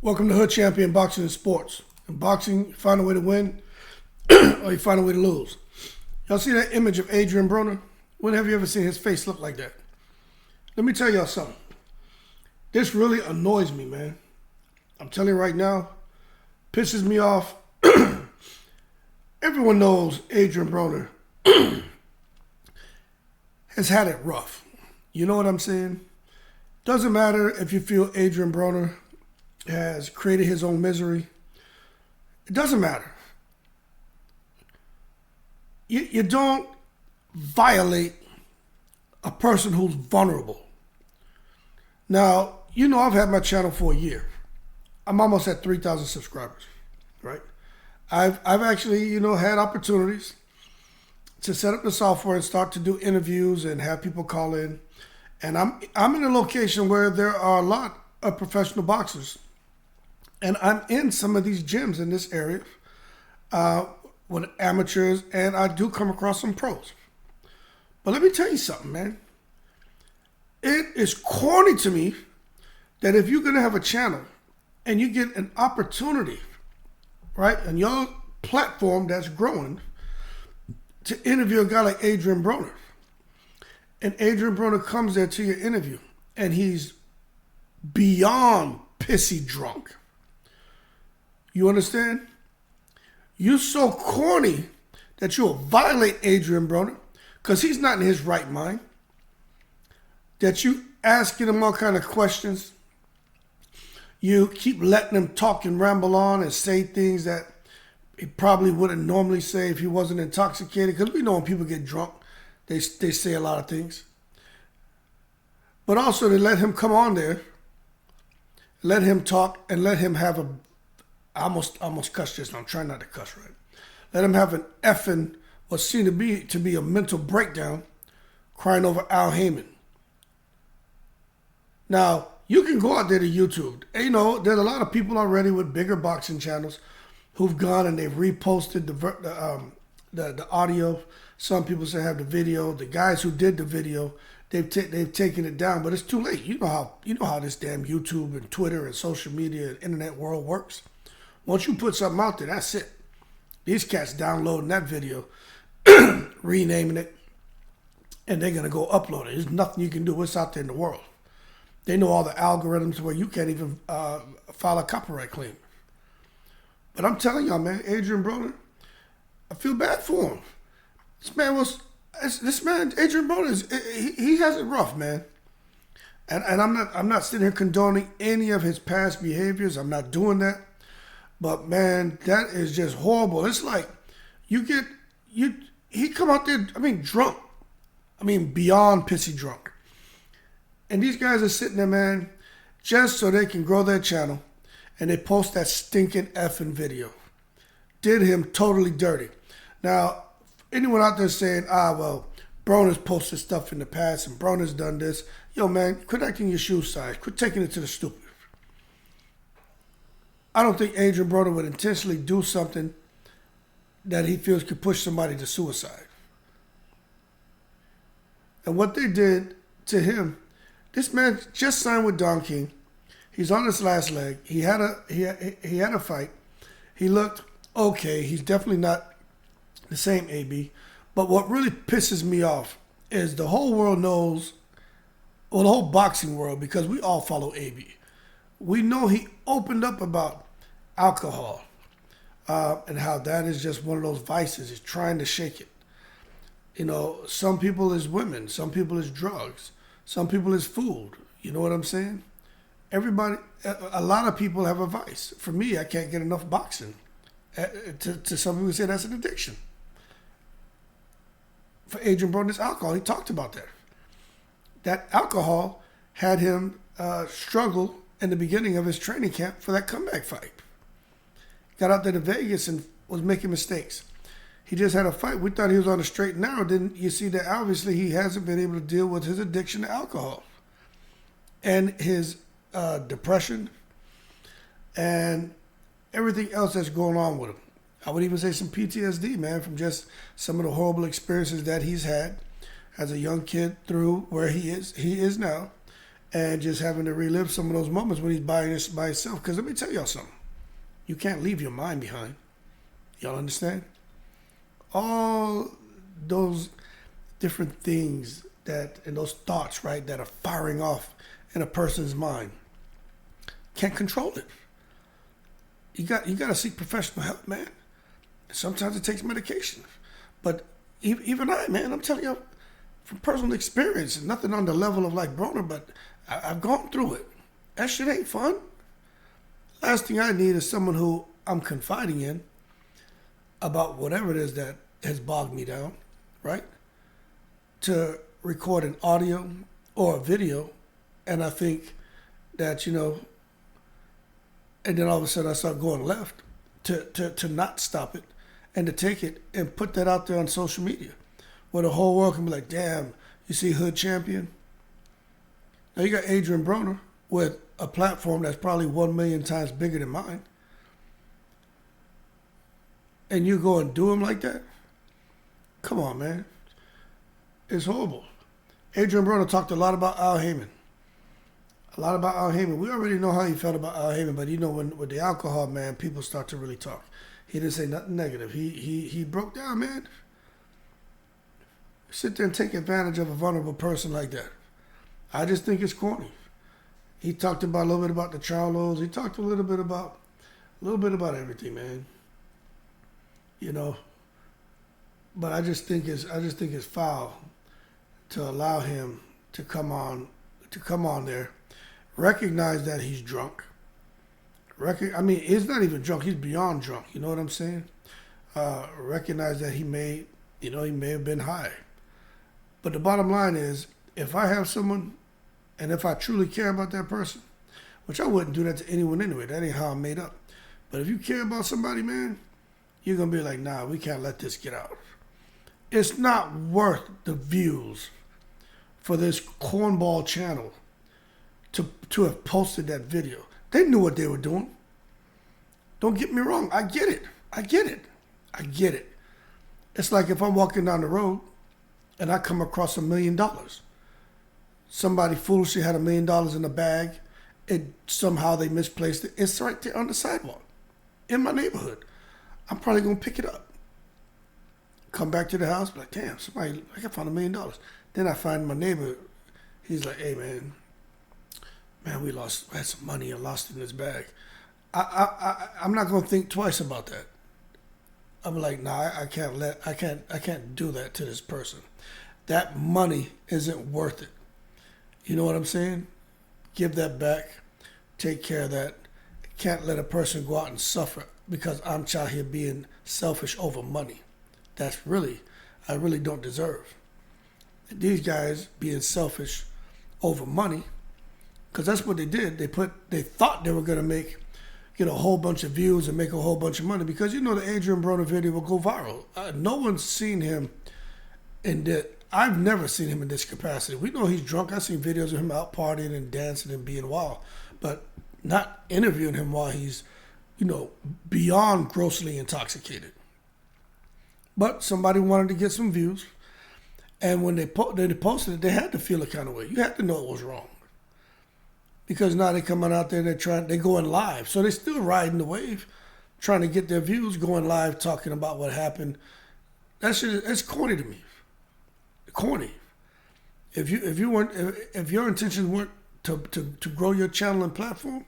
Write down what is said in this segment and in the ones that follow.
Welcome to Hood Champion Boxing and Sports. In boxing, you find a way to win or you find a way to lose. Y'all see that image of Adrien Broner? When have you ever seen his face look like that? Let me tell y'all something. This really annoys me, man. I'm telling you right now, pisses me off. Everyone knows Adrien Broner has had it rough. You know what I'm saying? Doesn't matter if you feel Adrien Broner has created his own misery. It doesn't matter. You don't violate a person who's vulnerable. Now, you know I've had my channel for a year. I'm almost at 3,000 subscribers, right? I've actually, had opportunities to set up the software and start to do interviews and have people call in. And I'm in a location where there are a lot of professional boxers. And I'm in some of these gyms in this area with amateurs, and I do come across some pros. But let me tell you something, man. It is corny to me that if you're going to have a channel and you get an opportunity, right, on your platform that's growing, to interview a guy like Adrien Broner, and Adrien Broner comes there to your interview, and he's beyond pissy drunk. You understand? You're so corny that you'll violate Adrien Broner because he's not in his right mind. That you asking him all kind of questions. You keep letting him talk and ramble on and say things that he probably wouldn't normally say if he wasn't intoxicated. Because we know when people get drunk, they say a lot of things. But also to let him come on there, let him talk, and let him have I almost cussed just now. I'm trying not to cuss, right? Let him have an effing, what seemed to be a mental breakdown, crying over Haymon. Now, you can go out there to YouTube. And, there's a lot of people already with bigger boxing channels who've gone and they've reposted the audio. Some people say have the video. The guys who did the video, they've taken it down, but it's too late. You know how this damn YouTube and Twitter and social media and internet world works. Once you put something out there, that's it. These cats downloading that video, renaming it, and they're going to go upload it. There's nothing you can do. It's out there in the world. They know all the algorithms where you can't even file a copyright claim. But I'm telling y'all, man, Adrien Broner, I feel bad for him. Adrien Broner, he has it rough, man. And I'm not sitting here condoning any of his past behaviors. I'm not doing that. But man, that is just horrible. It's like he come out there, drunk. Beyond pissy drunk. And these guys are sitting there, man, just so they can grow their channel. And they post that stinking effing video. Did him totally dirty. Now, anyone out there saying, Broner's posted stuff in the past and Broner's done this. Yo, man, quit acting your shoe size. Quit taking it to the stupid. I don't think Adrien Broner would intentionally do something that he feels could push somebody to suicide. And what they did to him, this man just signed with Don King. He's on his last leg. He had a fight. He looked okay. He's definitely not the same AB. But what really pisses me off is the whole world knows, well, the whole boxing world, because we all follow AB. We know he opened up about alcohol and how that is just one of those vices. He's trying to shake it. Some people is women. Some people is drugs. Some people is food. You know what I'm saying? Everybody, a lot of people have a vice. For me, I can't get enough boxing. To some people say that's an addiction. For Adrien Broner, it's alcohol. He talked about that. That alcohol had him struggle in the beginning of his training camp for that comeback fight. Got out there to Vegas and was making mistakes. He just had a fight. We thought he was on a straight and narrow. Then you see that obviously he hasn't been able to deal with his addiction to alcohol and his depression and everything else that's going on with him. I would even say some PTSD, man, from just some of the horrible experiences that he's had as a young kid through where he is now. and just having to relive some of those moments when he's by himself. Because let me tell y'all something. You can't leave your mind behind. Y'all understand? All those different things and those thoughts, right, that are firing off in a person's mind. Can't control it. You got to seek professional help, man. Sometimes it takes medication. But even I, man, I'm telling you from personal experience, nothing on the level of like Broner, but I've gone through it. That shit ain't fun. Last thing I need is someone who I'm confiding in about whatever it is that has bogged me down, right? To record an audio or a video, and I think that, and then all of a sudden I start going left to not stop it and to take it and put that out there on social media where the whole world can be like, damn, you see Hood Champion? Now you got Adrien Broner with a platform that's probably 1 million times bigger than mine. And you go and do him like that? Come on, man. It's horrible. Adrien Broner talked a lot about Haymon. We already know how he felt about Haymon, but when with the alcohol, man, people start to really talk. He didn't say nothing negative. He broke down, man. Sit there and take advantage of a vulnerable person like that. I just think it's corny. He talked about a little bit about the Charlos. He talked a little bit about everything, man. But I just think it's foul to allow him to come on there, recognize that he's drunk. He's not even drunk. He's beyond drunk. You know what I'm saying? Recognize that he may have been high. But the bottom line is, if I have someone, and if I truly care about that person, which I wouldn't do that to anyone anyway. That ain't how I'm made up. But if you care about somebody, man, you're going to be like, nah, we can't let this get out. It's not worth the views for this cornball channel to have posted that video. They knew what they were doing. Don't get me wrong. I get it. It's like if I'm walking down the road and I come across $1 million. Somebody foolishly had $1 million in a bag. Somehow they misplaced it. It's right there on the sidewalk in my neighborhood. I'm probably going to pick it up. Come back to the house, be like, damn, I can find $1 million. Then I find my neighbor. He's like, hey, man, we had some money. I lost it in this bag. I'm not going to think twice about that. I'm like, nah, I can't do that to this person. That money isn't worth it. You know what I'm saying? Give that back. Take care of that. Can't let a person go out and suffer because I'm out here being selfish over money. I really don't deserve. These guys being selfish over money, because that's what they did. They thought they were going to get a whole bunch of views and make a whole bunch of money because the Adrien Broner video will go viral. No one's seen him in that. I've never seen him in this capacity. We know he's drunk. I've seen videos of him out partying and dancing and being wild, but not interviewing him while he's, beyond grossly intoxicated. But somebody wanted to get some views, and when they posted it, they had to feel a kind of way. You had to know it was wrong. Because now they're coming out there and they're going live. So they're still riding the wave, trying to get their views, going live, talking about what happened. That shit, it's corny to me. Corny. If your intentions weren't to grow your channel and platform,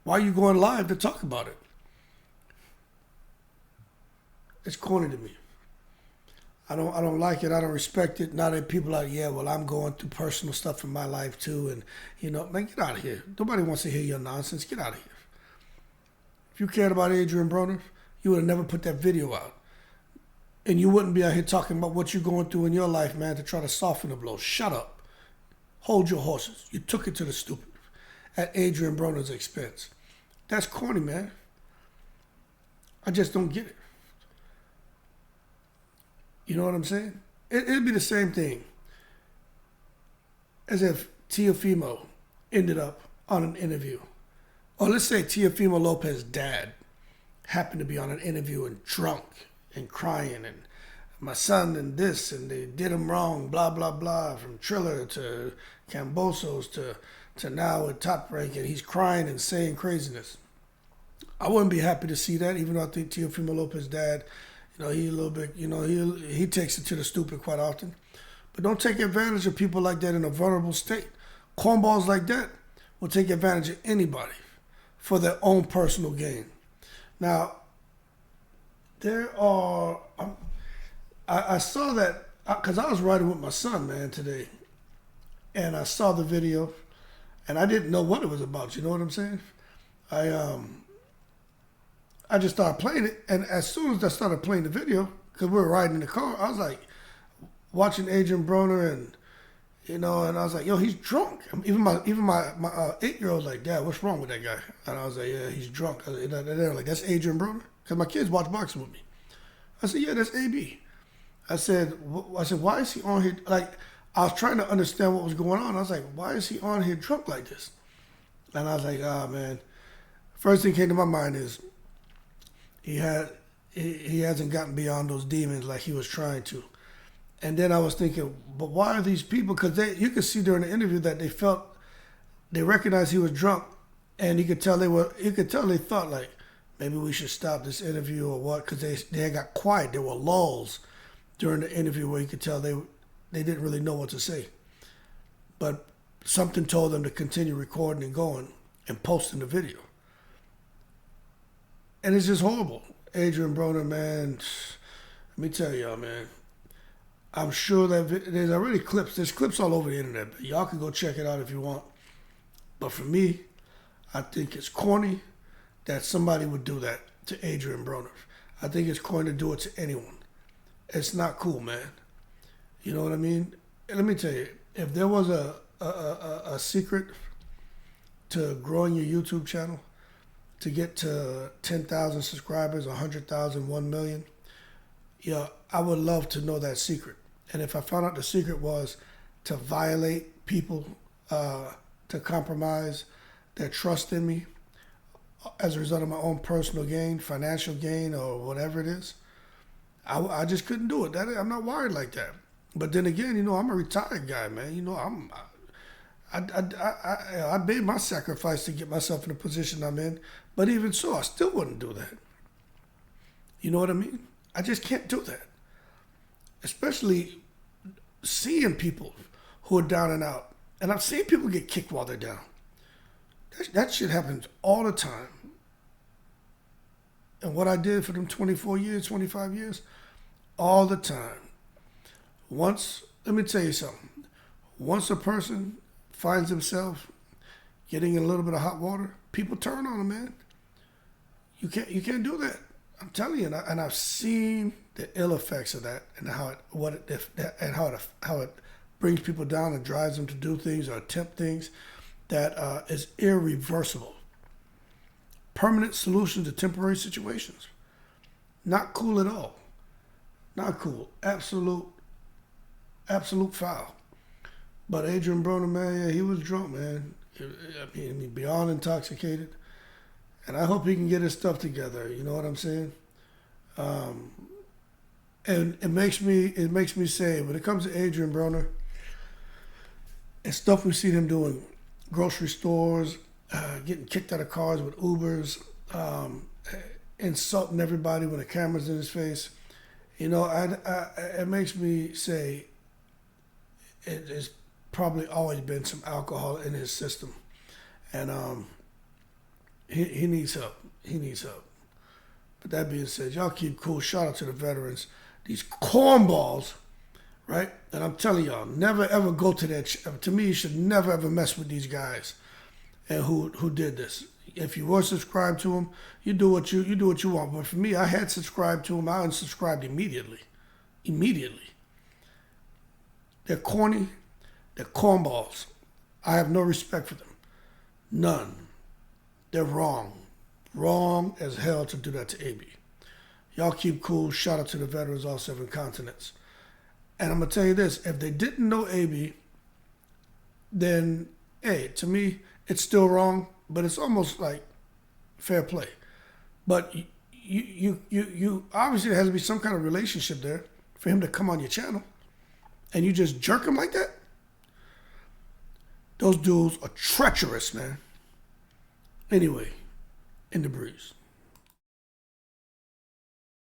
why are you going live to talk about it? It's corny to me. I don't like it. I don't respect it. Now that people are like, yeah, well, I'm going through personal stuff in my life too, and man, get out of here. Nobody wants to hear your nonsense. Get out of here. If you cared about Adrien Broner, you would have never put that video out. And you wouldn't be out here talking about what you're going through in your life, man, to try to soften the blow. Shut up. Hold your horses. You took it to the stupid at Adrien Broner's expense. That's corny, man. I just don't get it. You know what I'm saying? It'd be the same thing as if Teofimo ended up on an interview. Or let's say Teofimo Lopez's dad happened to be on an interview and drunk and crying and my son and this and they did him wrong, blah, blah, blah, from Triller to Cambosos to now with Top Rank, and he's crying and saying craziness. I wouldn't be happy to see that, even though I think Teofimo Lopez's dad, he a little bit, he takes it to the stupid quite often. But don't take advantage of people like that in a vulnerable state. Cornballs like that will take advantage of anybody for their own personal gain. Now, there are, I saw that, because I was riding with my son, man, today. And I saw the video, and I didn't know what it was about. You know what I'm saying? I just started playing it, and as soon as I started playing the video, because we were riding in the car, I was like watching Adrien Broner, and and I was like, yo, he's drunk. Even my 8-year-old was like, Dad, what's wrong with that guy? And I was like, yeah, he's drunk. And they're like, that's Adrien Broner? Because my kids watch boxing with me. I said, yeah, that's AB. I said, why is he on here? Like, I was trying to understand what was going on. I was like, why is he on here drunk like this? And I was like, man. First thing came to my mind is he hasn't gotten beyond those demons like he was trying to. And then I was thinking, but why are these people? Because you could see during the interview that they recognized he was drunk, and you could tell they thought like, maybe we should stop this interview or what? Because they got quiet. There were lulls during the interview where you could tell they didn't really know what to say. But something told them to continue recording and going and posting the video. And it's just horrible. Adrien Broner, man, let me tell y'all, man. I'm sure that there's already clips. There's clips all over the internet. But y'all can go check it out if you want. But for me, I think it's corny that somebody would do that to Adrien Broner. I think it's corny to do it to anyone. It's not cool, man. You know what I mean? And let me tell you, if there was a secret to growing your YouTube channel, to get to 10,000 subscribers, 100,000, 1 million, yeah, I would love to know that secret. And if I found out the secret was to violate people, to compromise their trust in me as a result of my own personal gain, financial gain, or whatever it is, I just couldn't do it. I'm not wired like that. But then again, I'm a retired guy, man. I made my sacrifice to get myself in the position I'm in. But even so, I still wouldn't do that. You know what I mean? I just can't do that. Especially seeing people who are down and out. And I've seen people get kicked while they're down. That shit happens all the time. And what I did for them 24 years, 25 years, all the time. Let me tell you something. Once a person finds himself getting in a little bit of hot water, people turn on him, man. You can't do that. I'm telling you, and I've seen the ill effects of that, and how it brings people down and drives them to do things or attempt things that is irreversible. Permanent solution to temporary situations. Not cool at all. Not cool. Absolute foul. But Adrien Broner, man, yeah, he was drunk, man. I mean, beyond intoxicated. And I hope he can get his stuff together. You know what I'm saying? And it makes me say, when it comes to Adrien Broner, and stuff we see him doing, grocery stores, getting kicked out of cars with Ubers, insulting everybody when the camera's in his face. It makes me say it's probably always been some alcohol in his system, and he needs help. He needs help. But that being said, y'all keep cool. Shout out to the veterans. These cornballs, right? And I'm telling y'all, never ever go to that. To me, you should never ever mess with these guys, and who did this. If you were subscribed to them, you do what you want. But for me, I had subscribed to them. I unsubscribed immediately. They're corny. They're cornballs. I have no respect for them. None. They're wrong. Wrong as hell to do that to AB. Y'all keep cool. Shout out to the veterans, all 7 continents. And I'm going to tell you this. If they didn't know AB, then, hey, to me, it's still wrong, but it's almost like fair play. But you obviously there has to be some kind of relationship there for him to come on your channel and you just jerk him like that. Those dudes are treacherous, man. Anyway, in the breeze.